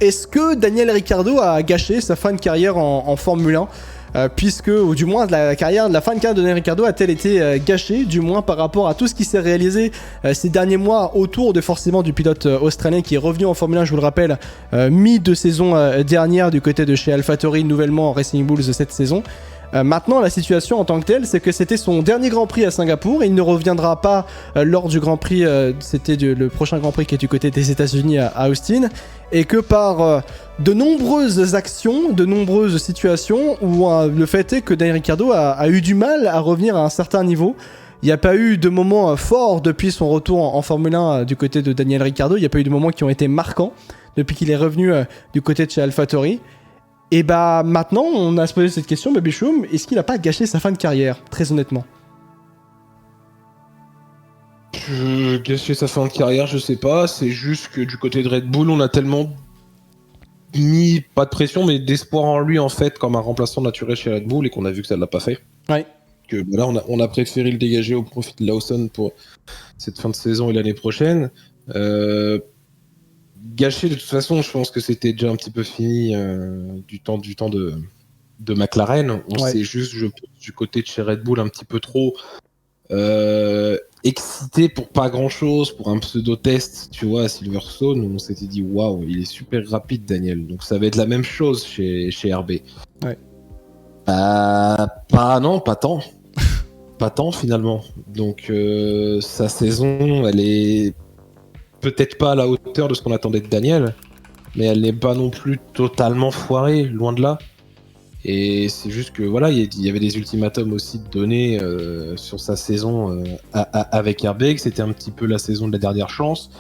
est-ce que Daniel Ricciardo a gâché sa fin de carrière en Formule 1 puisque, ou du moins la fin de carrière de Daniel Ricciardo a-t-elle été gâchée, du moins par rapport à tout ce qui s'est réalisé ces derniers mois autour de forcément du pilote australien qui est revenu en Formule 1, je vous le rappelle, mi de saison dernière du côté de chez AlphaTauri, nouvellement Racing Bulls cette saison. Maintenant, la situation en tant que telle, c'est que c'était son dernier Grand Prix à Singapour. Il ne reviendra pas lors du Grand Prix, c'était le prochain Grand Prix qui est du côté des États-Unis à Austin. Et que par de nombreuses actions, de nombreuses situations, où le fait est que Daniel Ricciardo a eu du mal à revenir à un certain niveau. Il n'y a pas eu de moments forts depuis son retour en Formule 1 du côté de Daniel Ricciardo. Il n'y a pas eu de moments qui ont été marquants depuis qu'il est revenu du côté de chez AlphaTauri. Et bah maintenant, on a se posé cette question, Baby Choum, est-ce qu'il n'a pas gâché sa fin de carrière, très honnêtement? Gâcher sa fin de carrière, je sais pas. C'est juste que du côté de Red Bull, on a tellement mis, pas de pression, mais d'espoir en lui, en fait, comme un remplaçant naturel chez Red Bull, et qu'on a vu que ça ne l'a pas fait. Ouais. Que là, on a préféré le dégager au profit de Lawson pour cette fin de saison et l'année prochaine. Gâché, de toute façon, je pense que c'était déjà un petit peu fini du temps de McLaren. On s'est juste, je pense, du côté de chez Red Bull, un petit peu trop excité pour pas grand chose, pour un pseudo-test, tu vois, à Silverstone, où on s'était dit waouh, il est super rapide, Daniel. Donc ça va être la même chose chez RB. Ouais. Pas tant. Pas tant finalement. Donc sa saison, elle est peut-être pas à la hauteur de ce qu'on attendait de Daniel, mais elle n'est pas non plus totalement foirée, loin de là. Et c'est juste que voilà, il y avait des ultimatums aussi donnés sur sa saison avec RB, que c'était un petit peu la saison de la dernière chance,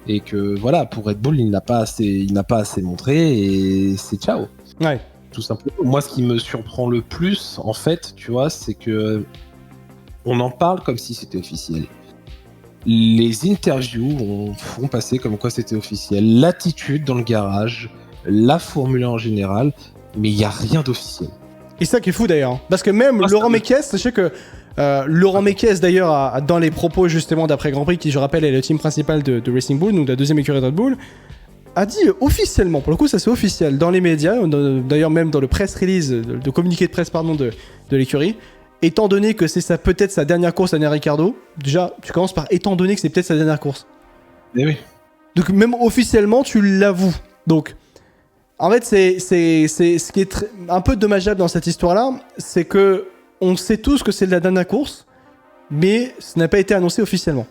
et que voilà, pour Red Bull, il n'a pas assez montré, et c'est ciao. Ouais. Tout simplement. Moi, ce qui me surprend le plus, en fait, tu vois, c'est que on en parle comme si c'était officiel. Les interviews font passer comme quoi c'était officiel. L'attitude dans le garage, la Formule 1 en général, mais il n'y a rien d'officiel. Et ça qui est fou d'ailleurs. Parce que même Laurent Mekies, sachez que Laurent Mekies d'ailleurs, dans les propos justement d'après Grand Prix, qui je rappelle est le team principal de Racing Bull, donc la deuxième écurie de Red Bull, a dit officiellement, pour le coup ça c'est officiel, dans les médias, d'ailleurs même dans le press release, de communiqué de presse pardon, de l'écurie, étant donné que c'est peut-être sa dernière course à Daniel Ricciardo, déjà tu commences par étant donné que c'est peut-être sa dernière course. Mais oui. Donc même officiellement tu l'avoues. Donc en fait c'est ce qui est un peu dommageable dans cette histoire-là, c'est que on sait tous que c'est la dernière course, mais ce n'a pas été annoncé officiellement.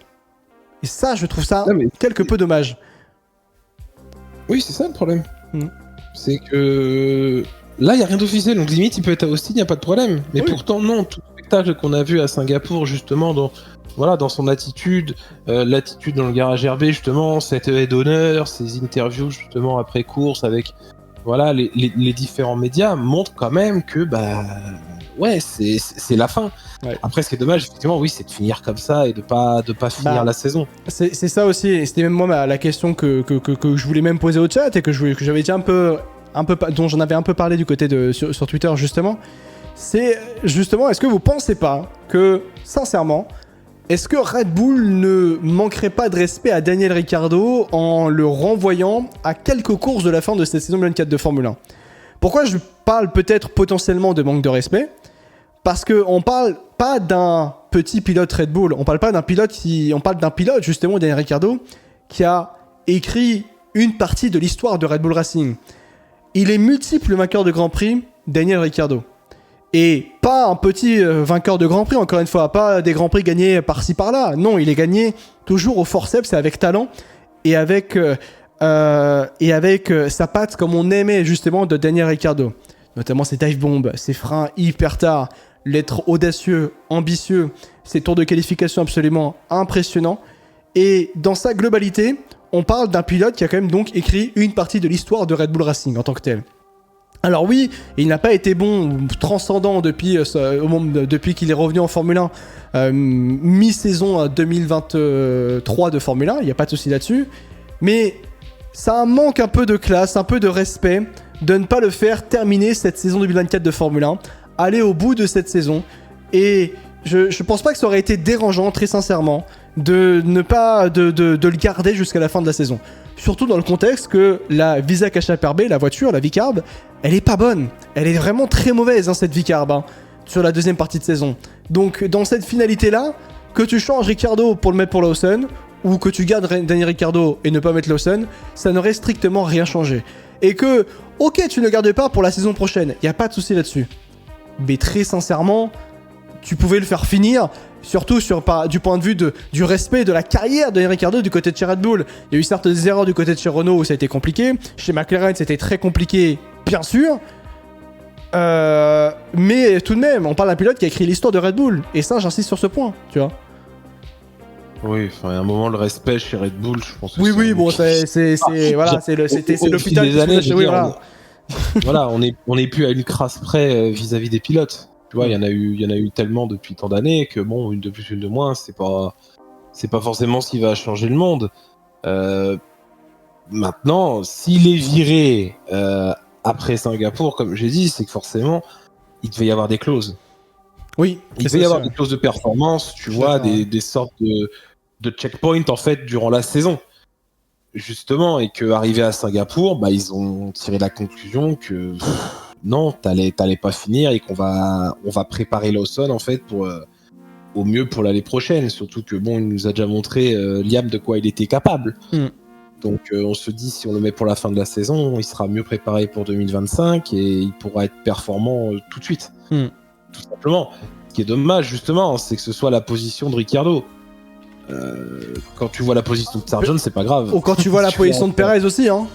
Et ça je trouve ça quelque peu dommage. Oui, c'est ça le problème. C'est que là, il n'y a rien d'officiel, donc limite, il peut être à Austin, il n'y a pas de problème. Mais pourtant, non, tout le spectacle qu'on a vu à Singapour, justement, dans son attitude, l'attitude dans le garage RB, justement, cette haie d'honneur, ses interviews, justement, après course, avec voilà, les différents médias, montrent quand même que, c'est la fin. Ouais. Après, ce qui est dommage, effectivement, oui, c'est de finir comme ça et de pas finir la saison. C'est ça aussi, et c'était même moi la question que je voulais même poser au chat et que j'avais dit dont j'en avais un peu parlé du côté sur Twitter justement. C'est justement, est-ce que vous pensez pas que, sincèrement, est-ce que Red Bull ne manquerait pas de respect à Daniel Ricciardo en le renvoyant à quelques courses de la fin de cette saison 2024 de Formule 1 ? Pourquoi je parle peut-être potentiellement de manque de respect ? Parce qu'on parle pas d'un petit pilote Red Bull, on parle d'un pilote justement, Daniel Ricciardo, qui a écrit une partie de l'histoire de Red Bull Racing. Il est multiple vainqueur de Grand Prix, Daniel Ricciardo. Et pas un petit vainqueur de Grand Prix, encore une fois, pas des Grands Prix gagnés par-ci par-là. Non, il est gagné toujours au forceps et avec talent et avec sa patte comme on aimait justement de Daniel Ricciardo. Notamment ses dive bombs, ses freins hyper tard, l'être audacieux, ambitieux, ses tours de qualification absolument impressionnants. Et dans sa globalité, on parle d'un pilote qui a quand même donc écrit une partie de l'histoire de Red Bull Racing en tant que tel. Alors oui, il n'a pas été bon, transcendant depuis qu'il est revenu en Formule 1, mi-saison 2023 de Formule 1, il n'y a pas de souci là-dessus. Mais ça manque un peu de classe, un peu de respect de ne pas le faire terminer cette saison 2024 de Formule 1, aller au bout de cette saison. Et je pense pas que ça aurait été dérangeant, très sincèrement, de ne pas de le garder jusqu'à la fin de la saison. surtout dans le contexte que la Visa Cash-App RB, la voiture, la V-Carb, elle est pas bonne. Elle est vraiment très mauvaise, hein, cette V-Carb, hein, sur la deuxième partie de saison. Donc dans cette finalité-là, que tu changes Ricciardo pour le mettre pour Lawson, ou que tu gardes Daniel Ricciardo et ne pas mettre Lawson, ça n'aurait strictement rien changé. Et que, ok, tu ne gardes pas pour la saison prochaine, y a pas de souci là-dessus. Mais très sincèrement, tu pouvais le faire finir, surtout du point de vue du respect de la carrière de Daniel Ricciardo du côté de chez Red Bull. Il y a eu certes des erreurs du côté de chez Renault où ça a été compliqué. Chez McLaren, c'était très compliqué, bien sûr. Mais tout de même, on parle d'un pilote qui a écrit l'histoire de Red Bull. Et ça, j'insiste sur ce point, tu vois. Oui, enfin, à un moment, le respect chez Red Bull, je pense que oui, bon, c'est l'hôpital des années, oui, voilà. Voilà, on est plus à une crasse près vis-à-vis des pilotes. Tu vois, il y en a eu tellement depuis tant d'années que bon, une de plus, une de moins, c'est pas forcément ce qui va changer le monde. Maintenant, s'il est viré après Singapour, comme j'ai dit, c'est que forcément, il devait y avoir des clauses. Oui, il devait y avoir des clauses de performance, tu vois, des sortes de checkpoints en fait durant la saison. Justement, et qu'arrivé à Singapour, bah, ils ont tiré la conclusion que non, t'allais pas finir et qu'on va préparer Lawson en fait pour au mieux pour l'année prochaine. Surtout que bon, il nous a déjà montré Liam de quoi il était capable. Donc on se dit si on le met pour la fin de la saison, il sera mieux préparé pour 2025 et il pourra être performant tout de suite. Tout simplement. Ce qui est dommage justement, c'est que ce soit la position de Ricciardo. Quand tu vois la position de Sargent, c'est pas grave. Ou quand tu vois la position de Perez aussi, hein.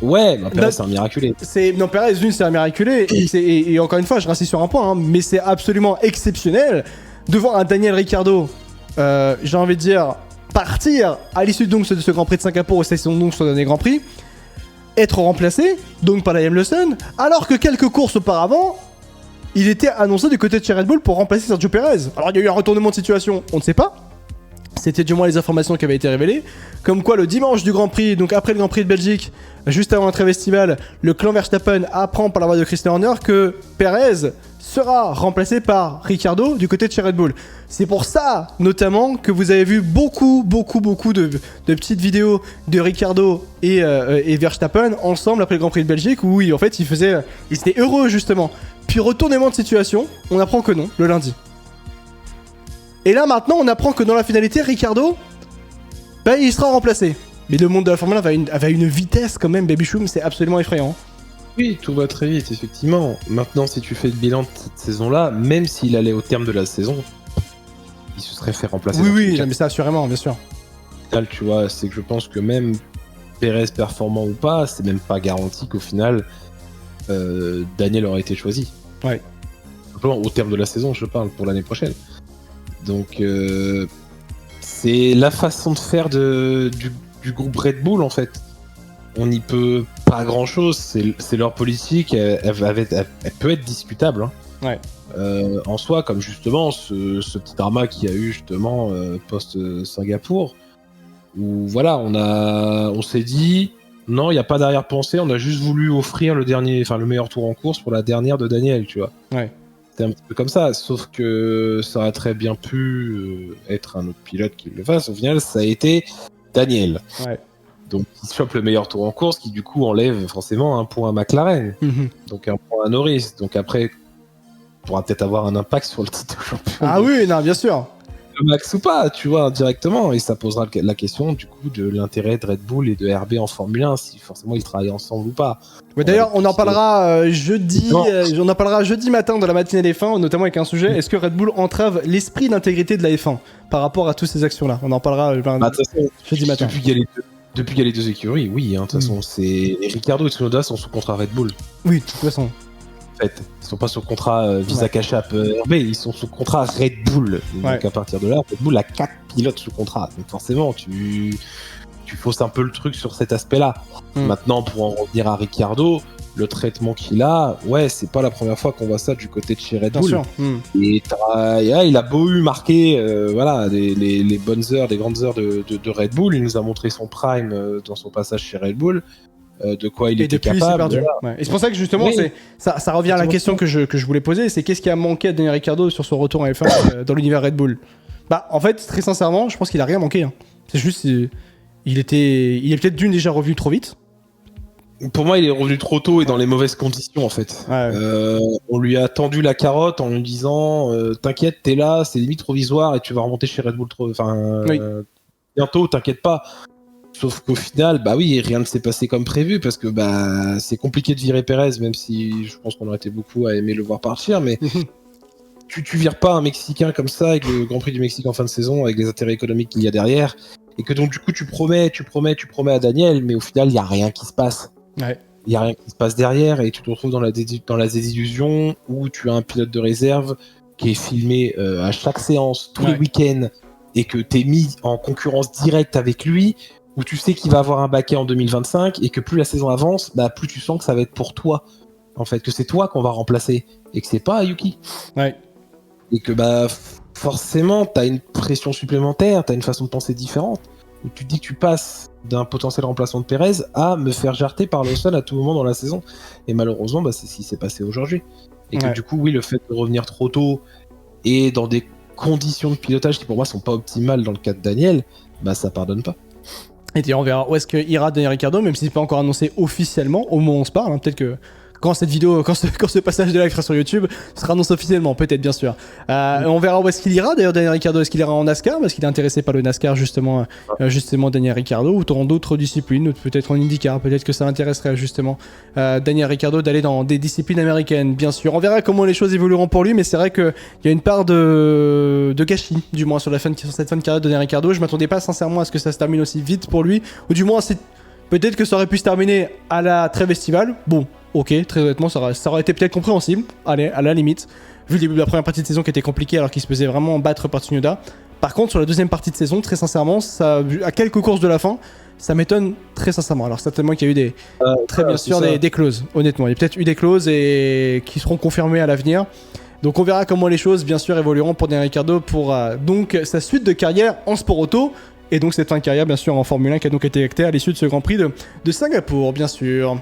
Ouais, bah Perez c'est un miraculé. Non, Perez, c'est un miraculé. Et encore une fois, je reste sur un point, hein, mais c'est absolument exceptionnel de voir un Daniel Ricciardo, j'ai envie de dire, partir à l'issue donc de ce Grand Prix de Singapour, et c'est donc son dernier Grand Prix, être remplacé, donc par Liam Lawson, alors que quelques courses auparavant, il était annoncé du côté de chez Red Bull pour remplacer Sergio Perez. Alors il y a eu un retournement de situation, on ne sait pas. C'était du moins les informations qui avaient été révélées. Comme quoi, le dimanche du Grand Prix, donc après le Grand Prix de Belgique, juste avant la trêve estivale, le clan Verstappen apprend par la voix de Christian Horner que Perez sera remplacé par Ricciardo du côté de chez Red Bull. C'est pour ça, notamment, que vous avez vu beaucoup de petites vidéos de Ricciardo et Verstappen ensemble après le Grand Prix de Belgique, où en fait, ils étaient heureux, justement. Puis, retournement de situation, on apprend que non, le lundi. Et là, maintenant, on apprend que dans la finalité, Ricciardo, bah, il sera remplacé. Mais le monde de la Formule 1 va à une vitesse, quand même, Baby Choum, c'est absolument effrayant. Oui, tout va très vite, effectivement. Maintenant, si tu fais le bilan de cette saison-là, même s'il allait au terme de la saison, il se serait fait remplacer. Oui, mais ça, assurément, bien sûr. Tu vois, c'est que je pense que même Perez performant ou pas, c'est même pas garanti qu'au final, Daniel aurait été choisi. Ouais. Simplement, au terme de la saison, je parle, pour l'année prochaine. Donc, c'est la façon de faire du groupe Red Bull, en fait. On n'y peut pas grand-chose, c'est leur politique, elle peut être discutable. Hein. Ouais. En soi, comme justement ce petit drama qu'il y a eu justement post-Singapour, où voilà, on s'est dit, non, il n'y a pas d'arrière-pensée, on a juste voulu offrir le meilleur tour en course pour la dernière de Daniel, tu vois. Ouais. C'est un petit peu comme ça, sauf que ça aurait très bien pu être un autre pilote qui le fasse. Au final, ça a été Daniel. Ouais. Donc, il chope le meilleur tour en course, qui du coup enlève forcément un point à McLaren. Donc, un point à Norris. Donc, après, pourra peut-être avoir un impact sur le titre de champion. Ah oui, non, bien sûr. Max ou pas, tu vois, directement. Et ça posera la question, du coup, de l'intérêt de Red Bull et de RB en Formule 1, si forcément ils travaillent ensemble ou pas. Mais d'ailleurs, on en parlera jeudi. On en parlera jeudi matin de la matinée des F1, notamment avec un sujet. Est-ce que Red Bull entrave l'esprit d'intégrité de la F1 par rapport à toutes ces actions-là? On en parlera jeudi matin. Depuis qu'il y a les deux écuries, oui, hein, de toute façon, c'est Ricciardo et Tsunoda sont sous contrat Red Bull. Oui, de toute façon. En fait, ils sont pas sous contrat Visa Cash-App RB, ils sont sous contrat Red Bull. Donc à partir de là, Red Bull a 4 pilotes sous contrat. Donc forcément, tu fausses un peu le truc sur cet aspect-là. Maintenant, pour en revenir à Ricciardo, le traitement qu'il a, ouais, c'est pas la première fois qu'on voit ça du côté de chez Red Bull. Et il a beau marquer les bonnes heures, les grandes heures de Red Bull. Il nous a montré son prime dans son passage chez Red Bull. De quoi il était capable. Perdu. Ouais. Et c'est pour ça que justement, ça revient à la question que je voulais poser, c'est qu'est-ce qui a manqué à Daniel Ricciardo sur son retour en F1 dans l'univers Red Bull? Bah, en fait, très sincèrement, je pense qu'il a rien manqué. Hein. C'est juste, Il est peut-être déjà revenu trop vite. Pour moi, il est revenu trop tôt et dans les mauvaises conditions en fait. Ouais. On lui a tendu la carotte en lui disant t'inquiète, t'es là, c'est limite provisoire et tu vas remonter chez Red Bull bientôt, t'inquiète pas. Sauf qu'au final, bah oui, rien ne s'est passé comme prévu parce que bah c'est compliqué de virer Perez, même si je pense qu'on aurait été beaucoup à aimer le voir partir, mais tu vires pas un Mexicain comme ça avec le Grand Prix du Mexique en fin de saison, avec les intérêts économiques qu'il y a derrière, et que donc du coup tu promets à Daniel, mais au final il y a rien qui se passe. Ouais. Il y a rien qui se passe derrière et tu te retrouves dans la désillusion où tu as un pilote de réserve qui est filmé à chaque séance, tous les week-ends, et que t'es mis en concurrence directe avec lui, où tu sais qu'il va avoir un baquet en 2025 et que plus la saison avance, bah plus tu sens que ça va être pour toi, en fait, que c'est toi qu'on va remplacer et que c'est pas Yuki. Ouais. Et que bah forcément t'as une pression supplémentaire, t'as une façon de penser différente, où tu te dis que tu passes d'un potentiel remplaçant de Perez à me faire jarter par Lawson à tout moment dans la saison. Et malheureusement, bah, c'est ce qui s'est passé aujourd'hui. Et que du coup, oui, le fait de revenir trop tôt et dans des conditions de pilotage qui pour moi sont pas optimales dans le cas de Daniel, bah ça pardonne pas. Et d'ailleurs, on verra où est-ce que ira Daniel Ricciardo, même si c'est pas encore annoncé officiellement, au moment où on se parle, hein, peut-être que quand cette vidéo, quand ce passage de live sera sur YouTube, ce sera annoncé officiellement, peut-être, bien sûr. On verra où est-ce qu'il ira, d'ailleurs, Daniel Ricciardo. Est-ce qu'il ira en NASCAR? Parce qu'il est intéressé par le NASCAR, justement, Daniel Ricciardo, ou dans d'autres disciplines, peut-être en IndyCar, peut-être que ça intéresserait, justement, Daniel Ricciardo d'aller dans des disciplines américaines, bien sûr. On verra comment les choses évolueront pour lui, mais c'est vrai qu'il y a une part de gâchis, du moins, sur cette fin de carrière de Daniel Ricciardo. Je m'attendais pas sincèrement à ce que ça se termine aussi vite pour lui, ou du moins, peut-être que ça aurait pu se terminer à la trêve estivale. Bon, ok, très honnêtement, ça aurait été peut-être compréhensible. Allez, à la limite. Vu le début de la première partie de saison qui était compliquée alors qu'il se faisait vraiment battre par Tsunoda. Par contre, sur la deuxième partie de saison, très sincèrement, à quelques courses de la fin, ça m'étonne très sincèrement. Alors certainement qu'il y a eu des clauses, honnêtement. Il y a peut-être eu des clauses et qui seront confirmées à l'avenir. Donc on verra comment les choses, bien sûr, évolueront pour Daniel Ricciardo pour donc sa suite de carrière en sport auto. Et donc cette fin de carrière, bien sûr, en Formule 1 qui a donc été actée à l'issue de ce Grand Prix de Singapour, bien sûr.